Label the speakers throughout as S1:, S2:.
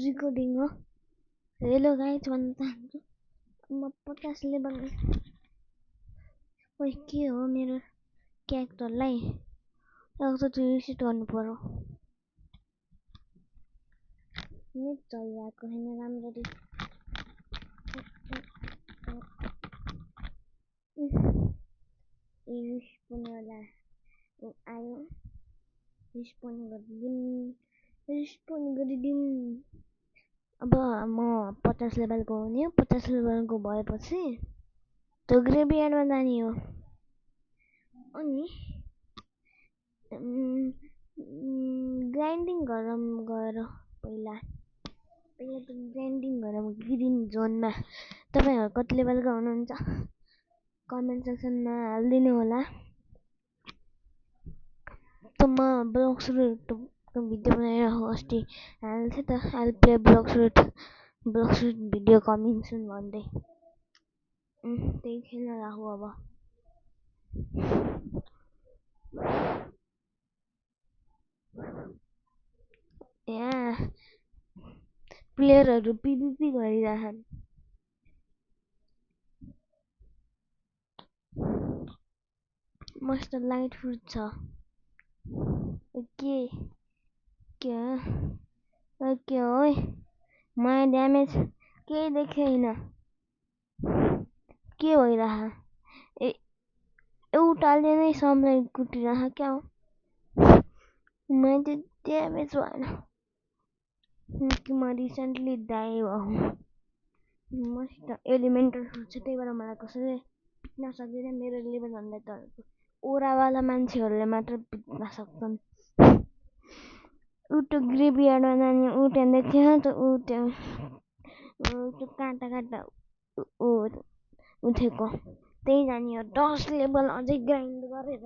S1: Recording हो। Hello guys भन्न चाहन्छु म 50 लेभल खोइ के हो मेरो क्यारेक्टरलाई रिसेट गर्नु पर्यो। नेट चलिरहेको छैन राम्ररी। रिस्पोन वाला आयो, रिस्पोन गरिदिउँ। अब म 50 लेभलको हुने हो। 50 लेभलको भएपछि त्यो ग्रेभयार्डमा जाने हो। अनि ग्राइन्डिङ गएर पहिला त ग्राइन्डिङ गरौँ ग्रिन जोनमा। तपाईँहरू कति लेभलका हुनुहुन्छ कमेन्ट सेक्सनमा हालिदिनु होला। त म ब्लग्स भिडियो बनाइरहेको अस्ति हाल्थेँ त आइल प्ले ब्लग्स भिडियो कमिङ सुन भन्दै त्यही खेल्न राखु। अब यहाँ प्लेयरहरू पिभिपी गरिरहेछन्। मस्त लाइट फुट छ। के हो माया ड्यामेज केही देखेन। के भइरह एउटाले नै सबलाई कुटिरह क्या हो। मैले ड्यामेज भएन कि म रिसेन्टली डाई भएँ। मस्त एलिमेन्टल छ त्यही भएर मलाई कसैले पिट्न सक्दैन। मेरो लेभलभन्दा त ओरावाला मान्छेहरूले मात्र पिट्न सक्छन्। ऊ त्यो ग्रेभयार्डमा जाने ऊ त्यहाँ देख्यो त ऊ त्यो काँटा उठेको त्यही जाने हो। 10 लेभल अझै ग्राइन्ड गरेर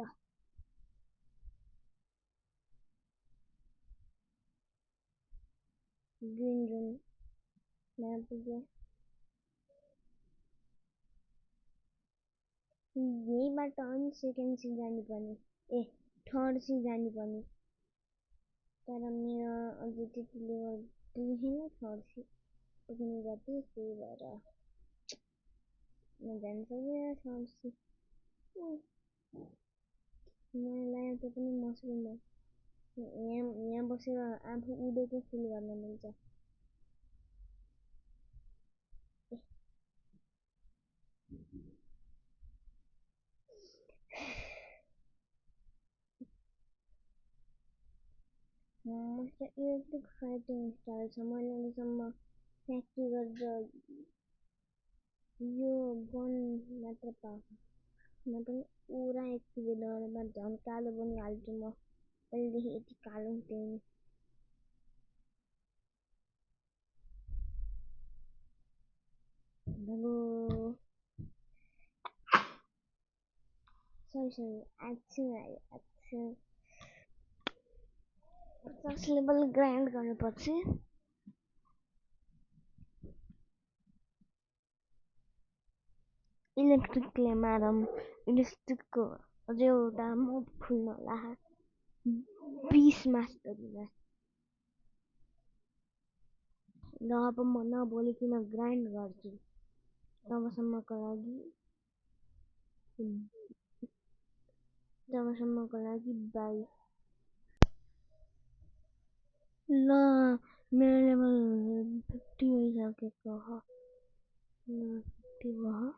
S1: ग्रिन जोनमा पुगे। यहीबाट अनि सेकेन्ड सी जानुपर्ने थर्ड सी जानुपर्ने। तर मेरो अझै त्यति लेभल पुगेन थर्ड सी पुग्ने गति। त्यही भएर म जान सक्दिनँ थर्ड सी। मलाई लाग्यो त्यो पनि मसरुम हो। यहाँ बसेर आफू उडेको फिल गर्न मिल्छ। इलेक्ट्रिक फाइटिङ स्टाइल छ। मैले अहिलेसम्म फ्याक्ट्री गरेर यो गन मात्र पाएको। म पनि पुरा एक्टिभेटरमा झन् कालो पनि हाल्छु। म पहिलेदेखि यति कालो हुँदैन। सरी एक्सन आयो। 50 लेभल ग्राइन्ड गरेपछि इलेक्ट्रिकले मारौँ। इलेक्ट्रिकको अझै एउटा मोड खुल्नु होला 20 मास्टरमा। र अब म नबोलिकन ग्राइन्ड गर्छु। तबसम्मको लागि बाई। ल मेरो लेभल 50 भइसकेको हो। 50 भयो।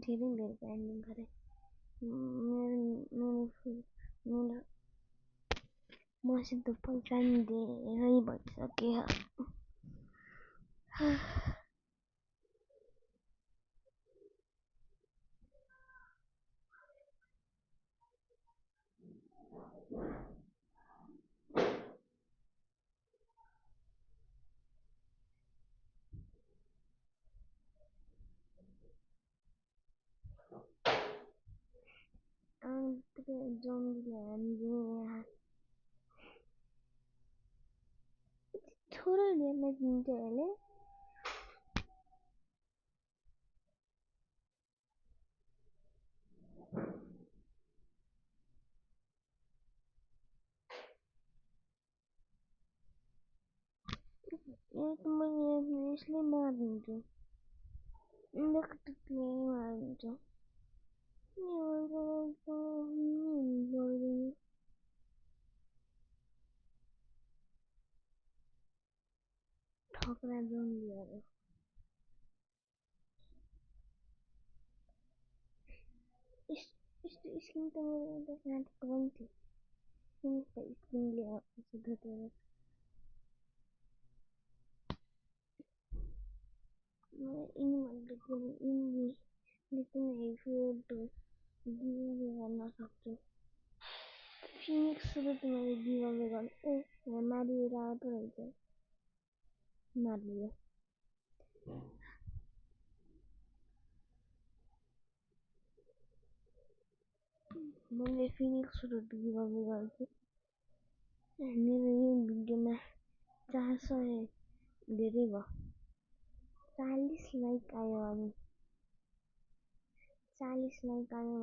S1: धेरै ग्राइन्डिङ गरेँ। मसित पैसा नि धेरै भइसक्यो। थोरै ड्यामेज दिन्छ यसले। ये तो मैं इसलिए मारिदिन्छु इलेक्ट्रिकले मारिदिन्छु ठोक्रा जोम्बीहरू यस्तो स्किन त मेरो एउटा नाटकको पनि थियो स्किनले धोतेर यिनीहरूले पनि हेर्छु गिभअवे गर्न सक्छु फिनिक्स सुरु मैले गिभअवे गर्नु मारिएर आएको रहेछ मारियो मैले फिनिक्स सुरु गिभअवे गर्छु मेरो यो भिडियोमा 400 धेरै भयो 40 लाइक आयो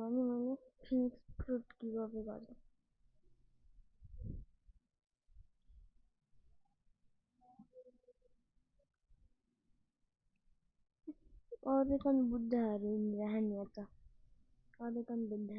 S1: भने मैले फिनिक्स फ्रुट गिभअवे गर्छु अरेकन बुद्धहरू राख्ने त अरेकन बुद्ध